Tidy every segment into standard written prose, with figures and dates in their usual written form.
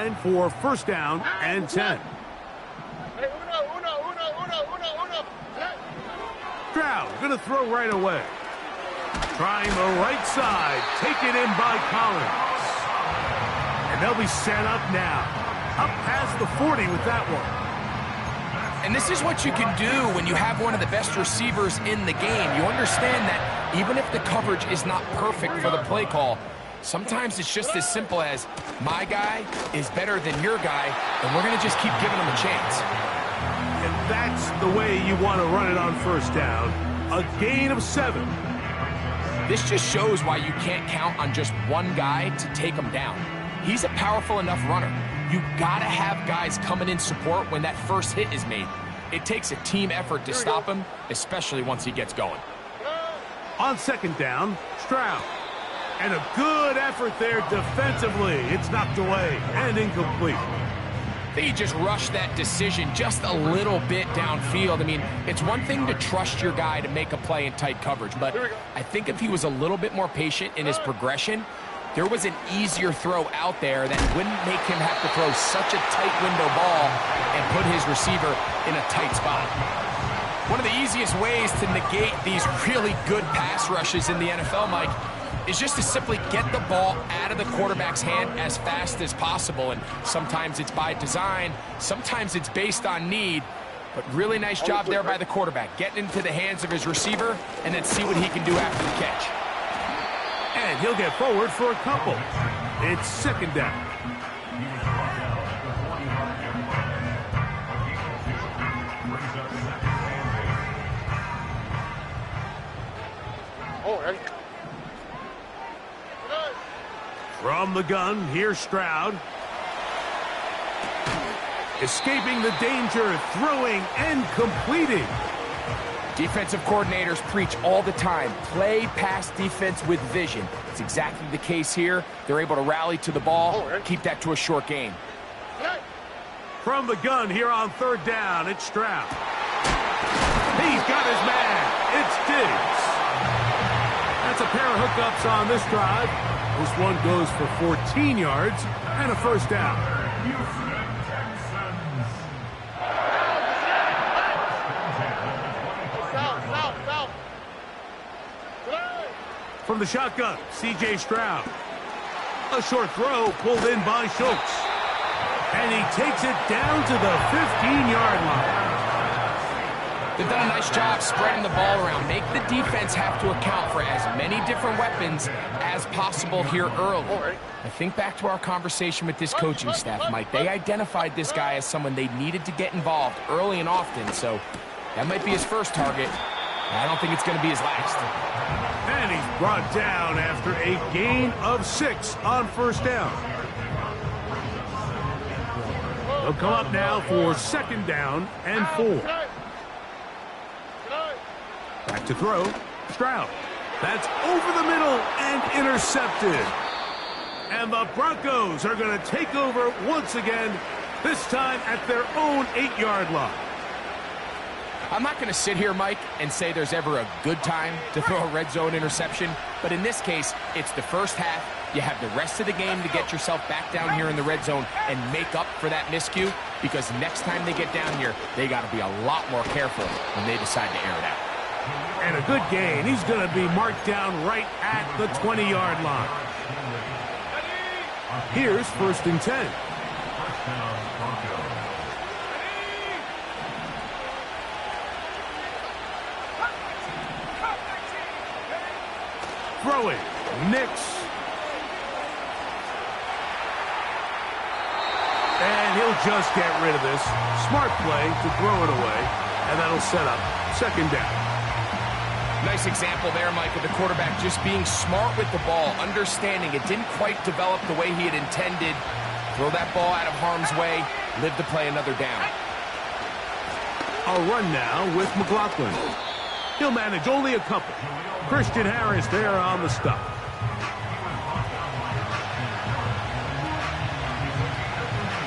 line for first down and 10. Stroud going to throw right away. Trying the right side. Taken in by Collins. And they'll be set up now. Up past the 40 with that one. And this is what you can do when you have one of the best receivers in the game. You understand that even if the coverage is not perfect for the play call, sometimes it's just as simple as, my guy is better than your guy, and we're going to just keep giving him a chance. And that's the way you want to run it on first down. A gain of 7. This just shows why you can't count on just one guy to take him down. He's a powerful enough runner. You got to have guys coming in support when that first hit is made. It takes a team effort to stop him, especially once he gets going. On second down, Stroud. And a good effort there defensively. It's knocked away and incomplete. I think he just rushed that decision just a little bit downfield. I mean, it's one thing to trust your guy to make a play in tight coverage, but I think if he was a little bit more patient in his progression, there was an easier throw out there that wouldn't make him have to throw such a tight window ball and put his receiver in a tight spot. One of the easiest ways to negate these really good pass rushes in the NFL, Mike, is just to simply get the ball out of the quarterback's hand as fast as possible. And sometimes it's by design, sometimes it's based on need, but really nice job there by the quarterback, getting into the hands of his receiver and then see what he can do after the catch. And he'll get forward for a couple. It's second down. From the gun, here's Stroud. Escaping the danger, throwing and completing. Defensive coordinators preach all the time, play pass defense with vision. It's exactly the case here. They're able to rally to the ball, keep that to a short gain. From the gun here on third down, it's Stroud. He's got his man. It's Diggs. That's a pair of hookups on this drive. This one goes for 14 yards and a first down. From the shotgun, C.J. Stroud. A short throw pulled in by Schultz. And he takes it down to the 15-yard line. They've done a nice job spreading the ball around. Make the defense have to account for as many different weapons as possible here early. I think back to our conversation with this coaching staff, Mike. They identified this guy as someone they needed to get involved early and often, so that might be his first target. I don't think it's going to be his last. And he's brought down after a gain of 6 on first down. They'll come up now for second down and 4. Back to throw, Stroud. That's over the middle and intercepted. And the Broncos are going to take over once again, this time at their own 8-yard line. I'm not going to sit here, Mike, and say there's ever a good time to throw a red zone interception, but in this case, it's the first half. You have the rest of the game to get yourself back down here in the red zone and make up for that miscue, because next time they get down here, they got to be a lot more careful when they decide to air it out. And a good gain. He's going to be marked down right at the 20-yard line. Here's first and 10. Throwing, Nix. And he'll just get rid of this. Smart play to throw it away, and that'll set up second down. Nice example there, Mike, of the quarterback just being smart with the ball, understanding it didn't quite develop the way he had intended. Throw that ball out of harm's way, live to play another down. A run now with McLaughlin. He'll manage only a couple. Christian Harris there on the stop.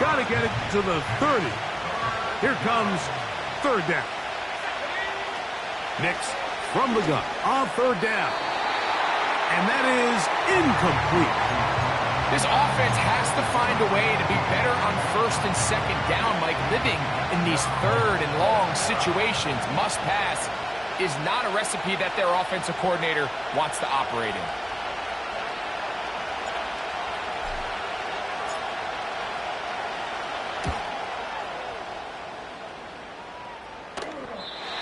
Got to get it to the 30. Here comes third down. Nix from the gun on third down. And that is incomplete. This offense has to find a way to be better on first and second down, Mike. Living in these third and long situations, must pass, is not a recipe that their offensive coordinator wants to operate in.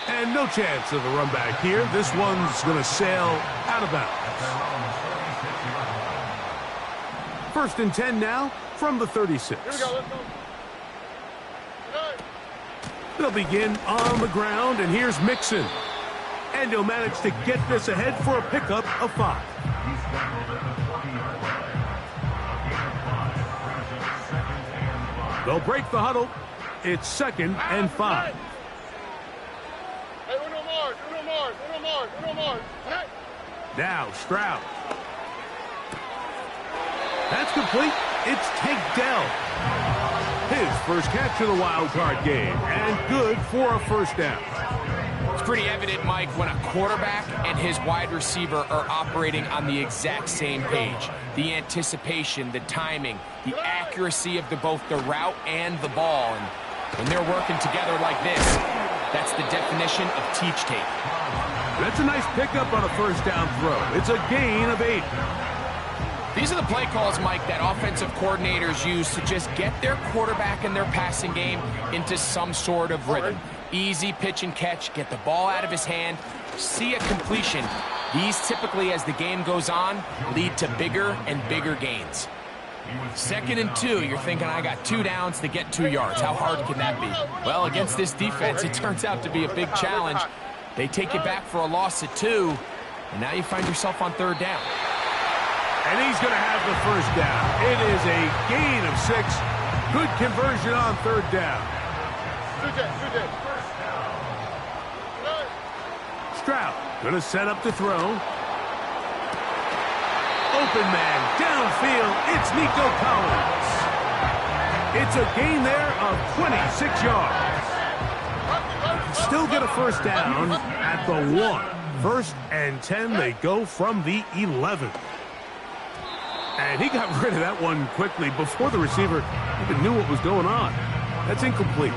And no chance of a run back here. This one's going to sail out of bounds. First and 10 now from the 36. Here we go, let's go. They'll begin on the ground, and here's Mixon. And he'll manage to get this ahead for a pickup of 5. They'll break the huddle. It's 2nd and 5. Now Stroud. That's complete. It's Tank Dell. His first catch of the wild card game, and good for a first down. It's pretty evident, Mike, when a quarterback and his wide receiver are operating on the exact same page. The anticipation, the timing, the accuracy of both the route and the ball. And when they're working together like this, that's the definition of teach tape. That's a nice pickup on a first down throw. It's a gain of 8. These are the play calls, Mike, that offensive coordinators use to just get their quarterback and their passing game into some sort of rhythm. Easy pitch and catch, get the ball out of his hand, see a completion. These typically, as the game goes on, lead to bigger and bigger gains. 2nd and 2, you're thinking, I got 2 downs to get 2 yards. How hard can that be? Well, against this defense, it turns out to be a big challenge. They take you back for a loss at 2, and now you find yourself on 3rd down. And he's going to have the first down. It is a gain of 6. Good conversion on 3rd down. Stroud going to set up to throw. Open man downfield. It's Nico Collins. It's a gain there of 26 yards. Still get a first down at the 1. 1st and 10. They go from the 11. And he got rid of that one quickly before the receiver even knew what was going on. That's incomplete.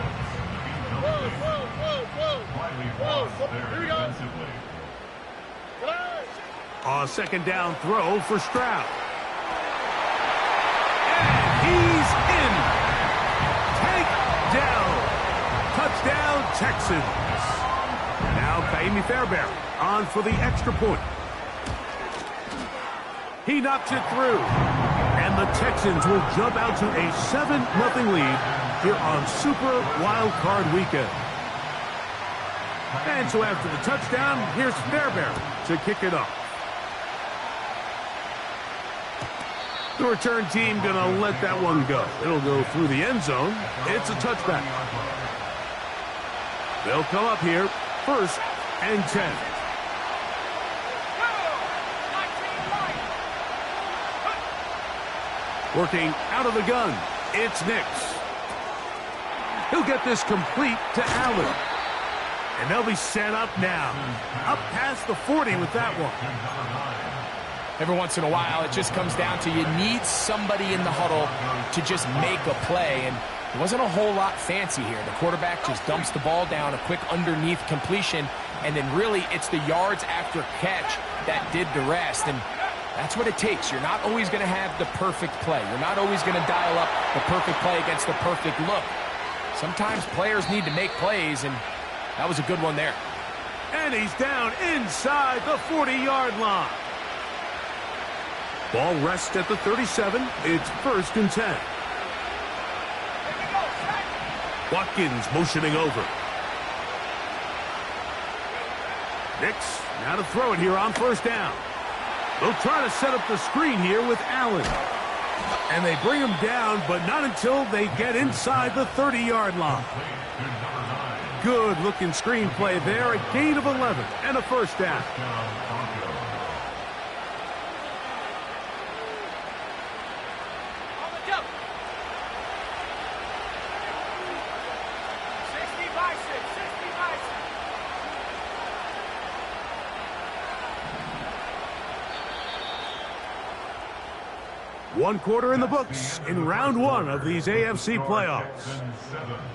A 2nd down throw for Stroud. And he's in. Tank Dell. Touchdown, Texans. Now Kaimi Fairbairn on for the extra point. He knocks it through. And the Texans will jump out to a 7-0 lead here on Super Wild Card Weekend. And so after the touchdown, here's Fairbairn to kick it off. The return team going to let that one go. It'll go through the end zone. It's a touchback. They'll come up here, 1st and 10. Working out of the gun, it's Nix. He'll get this complete to Allen. And they'll be set up now. Up past the 40 with that one. Every once in a while, it just comes down to you need somebody in the huddle to just make a play. And it wasn't a whole lot fancy here. The quarterback just dumps the ball down, a quick underneath completion. And then really, it's the yards after catch that did the rest. And that's what it takes. You're not always going to have the perfect play. You're not always going to dial up the perfect play against the perfect look. Sometimes players need to make plays, and that was a good one there. And he's down inside the 40-yard line. Ball rests at the 37. It's 1st and 10. Watkins motioning over. Nix now to throw it here on 1st down. They'll try to set up the screen here with Allen. And they bring him down, but not until they get inside the 30-yard line. Good-looking screen play there. A gain of 11 and a first down. One quarter in the books in round one of these AFC playoffs.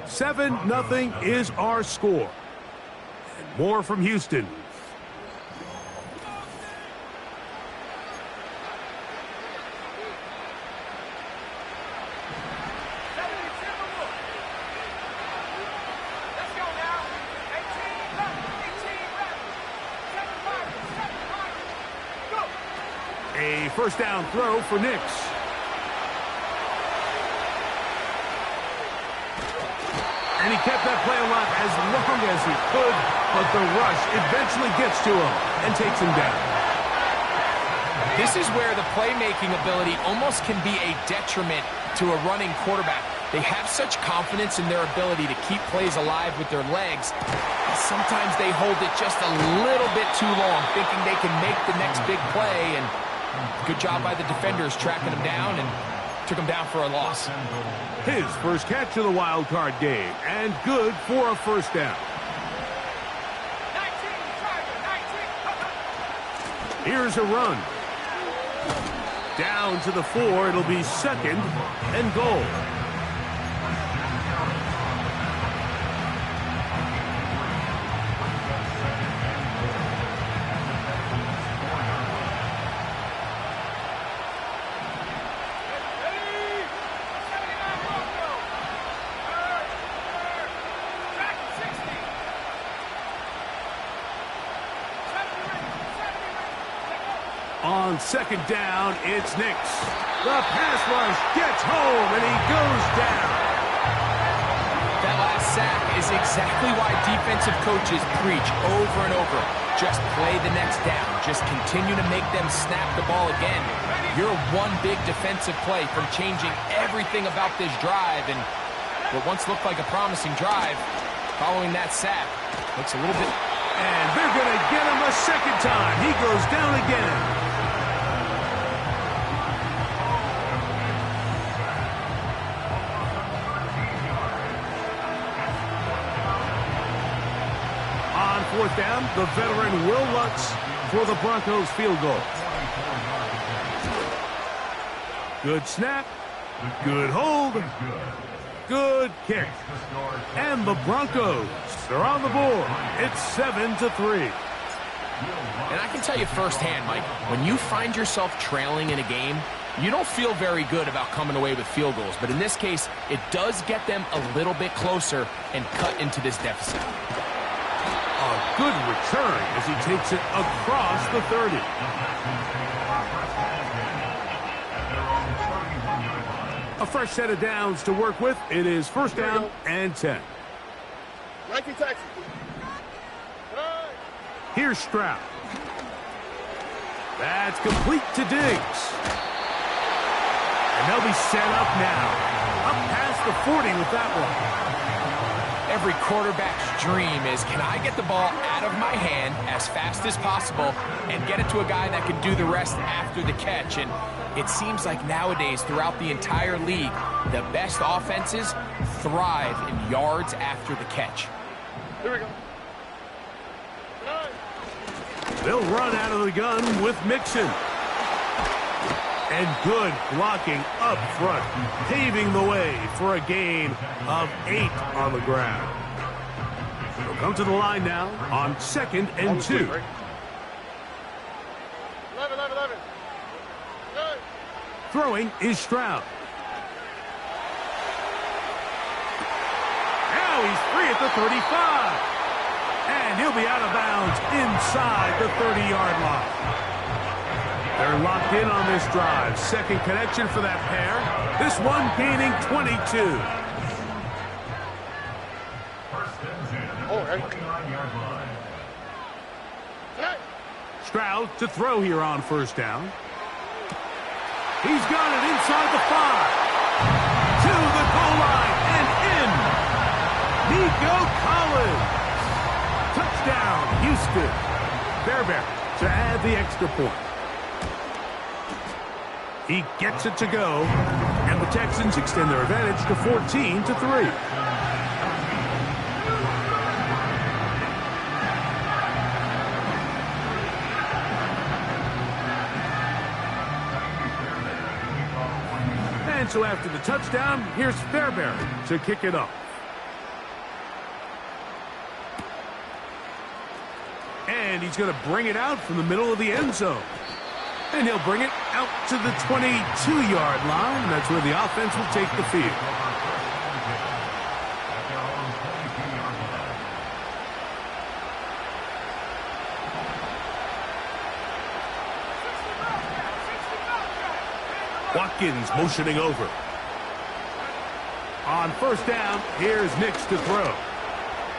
7-0 is our score. And more from Houston. A first down throw for Nix. And he kept that play alive as long as he could, but the rush eventually gets to him and takes him down. This is where the playmaking ability almost can be a detriment to a running quarterback. They have such confidence in their ability to keep plays alive with their legs. Sometimes they hold it just a little bit too long, thinking they can make the next big play, and good job by the defenders tracking him down and took him down for a loss. His first catch of the wild card game, and good for a first down. 19. Here's a run. Down to the 4, it'll be second and goal. On second down, it's Nix. The pass rush gets home, and he goes down. That last sack is exactly why defensive coaches preach over and over. Just play the next down. Just continue to make them snap the ball again. You're one big defensive play from changing everything about this drive, and what once looked like a promising drive, following that sack, looks a little bit... And they're going to get him a second time. He goes down again. On fourth down, the veteran Will Lutz for the Broncos field goal. Good snap. Good hold. Good kick. And the Broncos are on the board. It's 7-3. And I can tell you firsthand, Mike, when you find yourself trailing in a game, you don't feel very good about coming away with field goals. But in this case, it does get them a little bit closer and cut into this deficit. A good return as he takes it across the 30. A fresh set of downs to work with. It is first down and 10. Here's Stroud. That's complete to Diggs. And they'll be set up now. Up past the 40 with that one. Every quarterback's dream is, can I get the ball out of my hand as fast as possible and get it to a guy that can do the rest after the catch? And it seems like nowadays, throughout the entire league, the best offenses thrive in yards after the catch. Here we go. They'll run out of the gun with Mixon. And good blocking up front, paving the way for a gain of 8 on the ground. They'll come to the line now on second and 2. 11. Throwing is Stroud. Now he's free at the 35. And he'll be out of bounds inside the 30-yard line. They're locked in on this drive. Second connection for that pair. This one gaining 22. Stroud to throw here on first down. He's got it inside the 5. To the goal line and in. Nico Collins. Touchdown, Houston. Fairbairn to add the extra point. He gets it to go, and the Texans extend their advantage to 14-3. And so after the touchdown, here's Fairbairn to kick it off. And he's going to bring it out from the middle of the end zone. And he'll bring it out to the 22-yard line. And that's where the offense will take the field. Watkins motioning over. On first down, here's Nix to throw.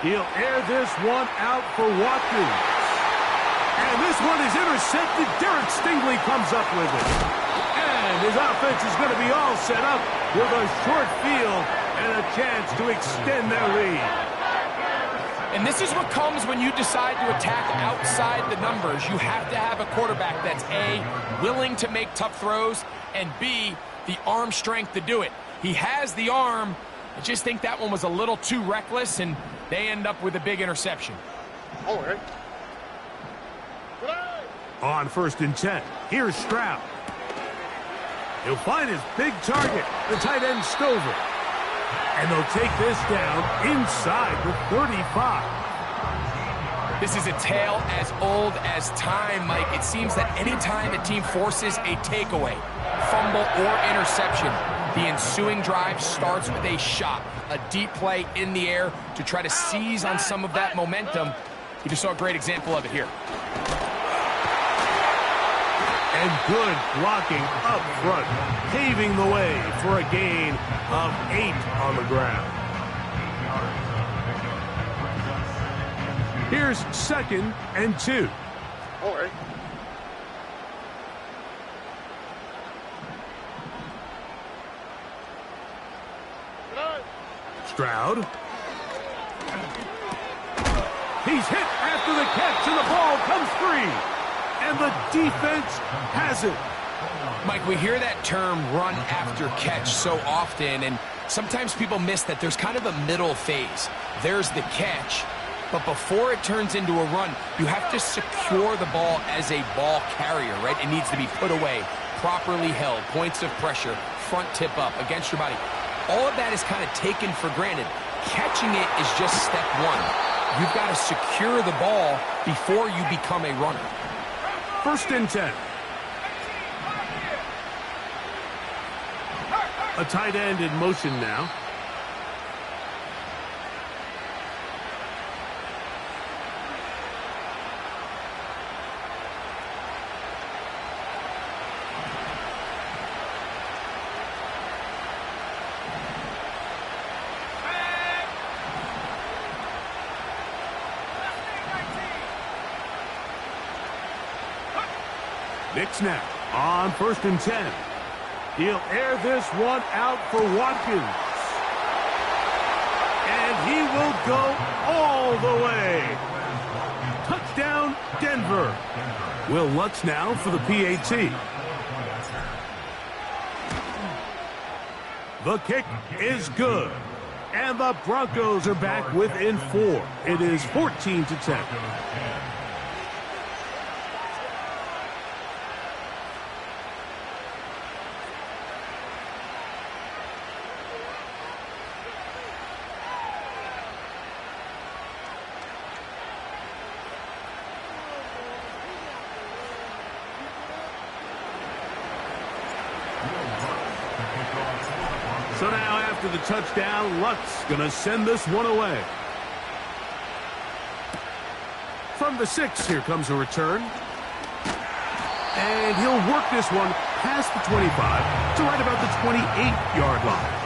He'll air this one out for Watkins. And this one is intercepted. Derek Stingley comes up with it. And his offense is going to be all set up with a short field and a chance to extend their lead. And this is what comes when you decide to attack outside the numbers. You have to have a quarterback that's A, willing to make tough throws, and B, the arm strength to do it. He has the arm. I just think that one was a little too reckless, and they end up with a big interception. All right. On first and 10, here's Stroud. He'll find his big target, the tight end Stover. And they'll take this down inside the 35. This is a tale as old as time, Mike. It seems that any time a team forces a takeaway, fumble, or interception, the ensuing drive starts with a shot, a deep play in the air to try to seize on some of that momentum. You just saw a great example of it here. And good blocking up front, paving the way for a gain of 8 on the ground. Here's second and 2. All right. Stroud. He's hit after the catch, and the ball comes free. And the defense has it. Mike, we hear that term run after catch so often, and sometimes people miss that there's kind of a middle phase. There's the catch, but before it turns into a run, you have to secure the ball as a ball carrier, right? It needs to be put away, properly held, points of pressure, front tip up against your body. All of that is kind of taken for granted. Catching it is just step one. You've got to secure the ball before you become a runner. First and 10. A tight end in motion now. Nix now on first and 10. He'll air this one out for Watkins. And he will go all the way. Touchdown, Denver. Will Lutz now for the PAT. The kick is good. And the Broncos are back within 4. It is 14-10. So now after the touchdown, Lutz going to send this one away. From the 6, here comes a return. And he'll work this one past the 25 to right about the 28-yard line.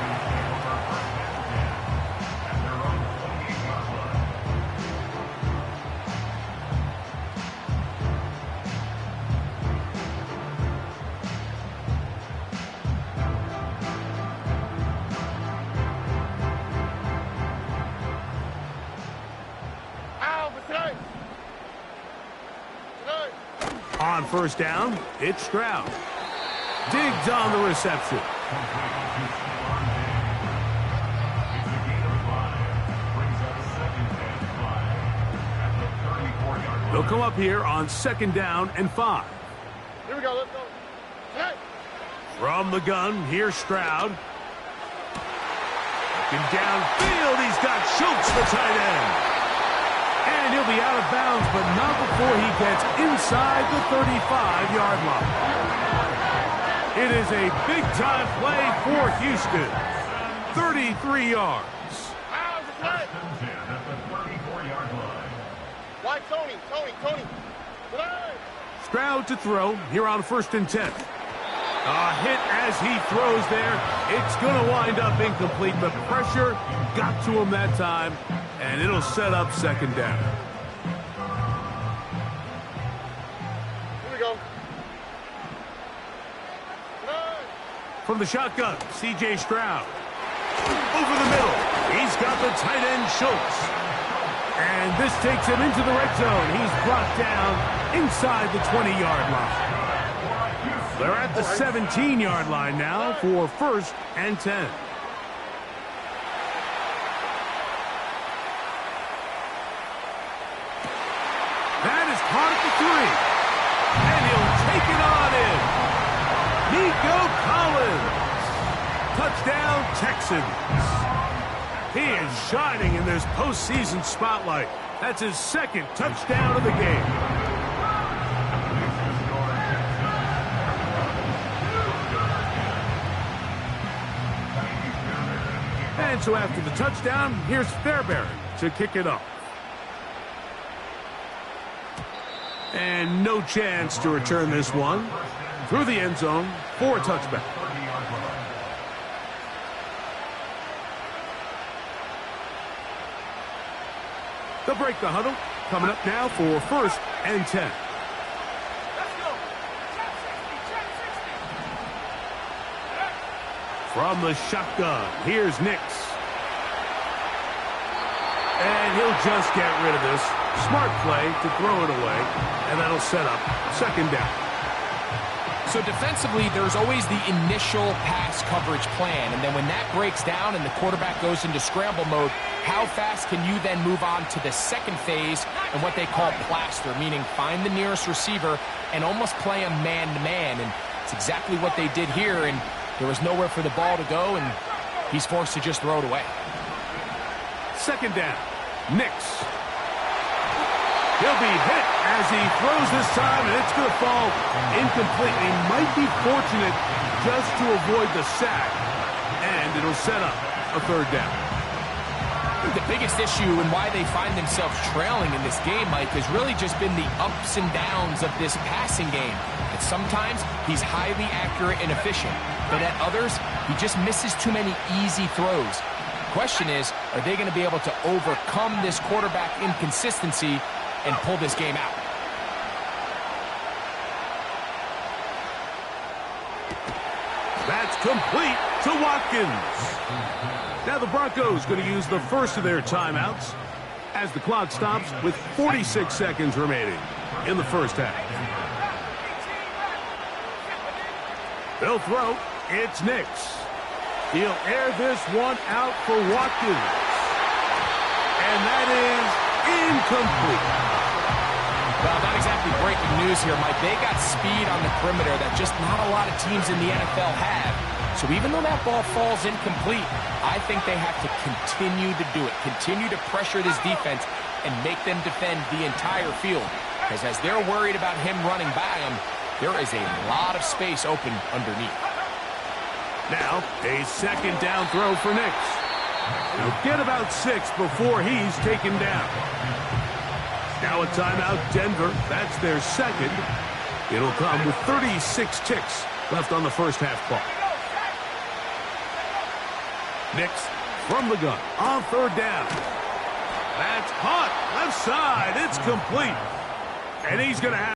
On first down, it's Stroud. Diggs on the reception. They'll come up here on second down and 5. Here we go, let's go. Hey. From the gun, here's Stroud. Looking downfield, he's got Schultz, the tight end. And he'll be out of bounds, but not before he gets inside the 35-yard line. It is a big-time play for Houston. 33 yards. Why, Tony? Stroud to throw here on 1st and 10. A hit as he throws there. It's going to wind up incomplete. The pressure got to him that time, and it'll set up 2nd down. Here we go. From the shotgun, C.J. Stroud. Over the middle. He's got the tight end, Schultz. And this takes him into the red zone. He's brought down inside the 20-yard line. They're at the 17-yard line now for 1st and 10. That is caught at the 3. And he'll take it on in. Nico Collins. Touchdown, Texans. He is shining in this postseason spotlight. That's his 2nd touchdown of the game. And so after the touchdown, here's Fairbairn to kick it off. And no chance to return this one. Through the end zone for a touchback. They'll break the huddle. Coming up now for 1st and 10. From the shotgun, here's Nix. And he'll just get rid of this. Smart play to throw it away, and that'll set up 2nd down. So defensively, there's always the initial pass coverage plan, and then when that breaks down and the quarterback goes into scramble mode, how fast can you then move on to the 2nd phase and what they call plaster, meaning find the nearest receiver and almost play a man-to-man, and it's exactly what they did here, and there was nowhere for the ball to go, and he's forced to just throw it away. 2nd down. Nix. He'll be hit as he throws this time, and it's going to fall incomplete. He might be fortunate just to avoid the sack, and it'll set up a 3rd down. I think the biggest issue and why they find themselves trailing in this game, Mike, has really just been the ups and downs of this passing game. And sometimes he's highly accurate and efficient, but at others, he just misses too many easy throws. The question is, are they going to be able to overcome this quarterback inconsistency and pull this game out? That's complete to Watkins. Now the Broncos going to use the first of their timeouts as the clock stops with 46 seconds remaining in the 1st half. They'll throw. It's Nix. He'll air this one out for Watkins. And that is incomplete. Well, not exactly breaking news here, Mike. They got speed on the perimeter that just not a lot of teams in the NFL have. So even though that ball falls incomplete, I think they have to continue to do it. Continue to pressure this defense and make them defend the entire field. Because as they're worried about him running by them, there is a lot of space open underneath. Now, a 2nd down throw for Nix. He'll get about 6 before he's taken down. Now a timeout, Denver. That's their 2nd. It'll come with 36 ticks left on the 1st half clock. Nix from the gun on 3rd down. That's caught left side. It's complete. And he's going to have